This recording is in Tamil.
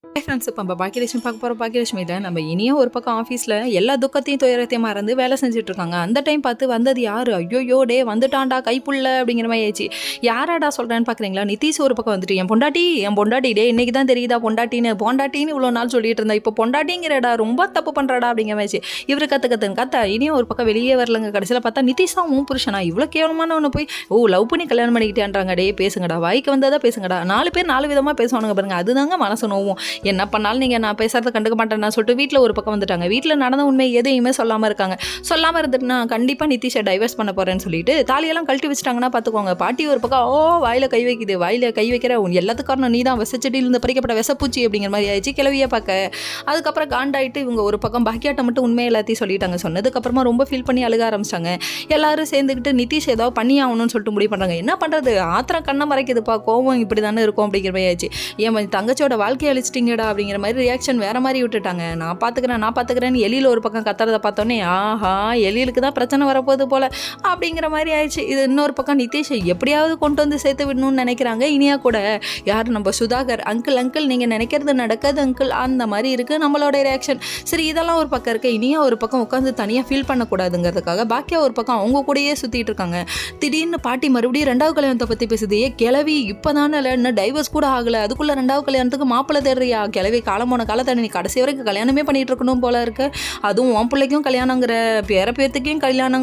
ஹாய் ஃப்ரெண்ட்ஸ், இப்போ நம்ம பாக்கியலட்சுமி பார்க்க போகிற பாக்கியலட்சுமியில் நம்ம இனியும் ஒரு பக்கம் ஆஃபீஸில் எல்லா துக்கத்தையும் துயரத்தையும் மறந்து வேலை செஞ்சுட்டு இருக்காங்க. அந்த டைம் பார்த்து வந்தது யார்? ஐயோயோ டே வந்துட்டான்டா கைப்புள்ள அப்படிங்கிற மாதிரி ஆயிடுச்சு. யாராடா சொல்கிறேன்னு பார்க்குறீங்களா? நிதிஷ் ஒரு பக்கம் வந்துட்டு என் பொண்டாட்டி டே இன்னைக்கு தான் தெரியுதா பொண்டாட்டின்னு இவ்வளோ நாள் சொல்லிட்டு இருந்தா, இப்போ பொண்டாட்டிங்கிறடா ரொம்ப தப்பு பண்ணுறாடா அப்படிங்கிற மாதிரி. இவர் கற்று இனியும் ஒரு பக்கம் வெளியே வரலங்க. கடைசியில் பார்த்தா நிதிஷா உன் புருஷனா இவ்வளோ கேவலமான ஒன்று போய் லவ் பண்ணி கல்யாணம் பண்ணிக்கிட்டேன்றாங்க. டே பேசுங்கடா, வாய்க்கு வந்ததா பேசுங்கடா. 4 பேர் 4 விதமாக பேசுவானுங்க பாருங்க. அதுதாங்க மனசு நோவும். என்ன பண்ணாலும் நீங்கள் நான் பேசுறதை கண்டுக்க மாட்டேன்னு சொல்லிட்டு வீட்டில் ஒரு பக்கம் வந்துட்டாங்க. வீட்டில் நடந்த உண்மை எதையுமே சொல்லாமல் இருக்காங்க. சொல்லாமல் இருந்துட்டுனா கண்டிப்பாக நிதிஷை டைவர்ஸ் பண்ண போகிறேன்னு சொல்லிட்டு தாலியெல்லாம் கழட்டி வச்சுட்டாங்கன்னா பார்த்துக்கோங்க. பாட்டி ஒரு பக்கம் வாயில் கை வைக்குது, வாயில் கை வைக்கிற எல்லாத்துக்கும் காரணம் நீ தான், விசச்செடியிலிருந்து பறிக்கப்பட்ட விசப்பூச்சி அப்படிங்கிற மாதிரி ஆயிடுச்சு. கிளவியை பார்க்க அதுக்கப்புறம் காண்டாயிட்டு இவங்க ஒரு பக்கம் பாக்கியாட்ட மட்டும் உண்மை எல்லாத்தையும் சொல்லிட்டாங்க. சொன்னதுக்கப்புறமா ரொம்ப ஃபீல் பண்ணி அழுக ஆரம்பிச்சிட்டாங்க. எல்லாரும் சேர்ந்துக்கிட்டு நிதிஷ் ஏதாவது பண்ணி ஆகணும்னு சொல்லிட்டு முடிவு பண்ணுறாங்க. என்ன பண்ணுறது, ஆத்திரம் கண்ணை மறைக்குதுப்பா, கோவம் இப்படி தானே இருக்கும் அப்படிங்கிற மாதிரி ஆயிடுச்சு. என் தங்கச்சியோட வாழ்க்கையை அழிச்சிட்டிங்கடா அப்படிங்கிற மாதிரி ரியாக்ஷன் வேறு மாதிரி விட்டுட்டாங்க. நான் பார்த்துக்கிறேன்னு எலியில் ஒரு பக்கம் கத்துறதை பார்த்தோன்னே ஆஹா எலிகளுக்கு தான் பிரச்சனை வரப்போகுது போல் அப்படிங்கிற மாதிரி ஆயிடுச்சு. இது இன்னொரு பக்கம் நிதிஷ் எப்படியாவது கொண்டு வந்து சேர்த்து விடணும்னு நினைக்கிறாங்க. இனியா கூட யார் நம்ம சுதாகர் அங்கிள் நீங்கள் நினைக்கிறது நடக்காது அங்கிள் அந்த மாதிரி இருக்குது நம்மளோட ரியாக்ஷன். சரி இதெல்லாம் ஒரு பக்கம் இருக்குது. இனியா ஒரு பக்கம் உட்காந்து தனியாக ஃபீல் பண்ணக்கூடாதுங்கிறதுக்காக பாக்கியா ஒரு பக்கம் அவங்க கூடயே சுற்றிட்டு இருக்காங்க. திடீர்னு பாட்டி மறுபடியும் 2வது கல்யாணத்தை பற்றி பேசுது. கிளவி இப்போ தானே இன்னும் டைவர்ஸ் கூட ஆகலை, அதுக்குள்ளே 2வது கல்யாணத்துக்கு மாப்பிள்ளை தேடுறியா? கிளவி காலமான காலத்தை நீ கடைசி வரைக்கும் கல்யாணமே பண்ணிட்டு இருக்கணும் போல இருக்கு. அதுவும் உன் பிள்ளைக்கும் கல்யாணங்கிற பேர பேத்துக்கும் கல்யாணங்கிற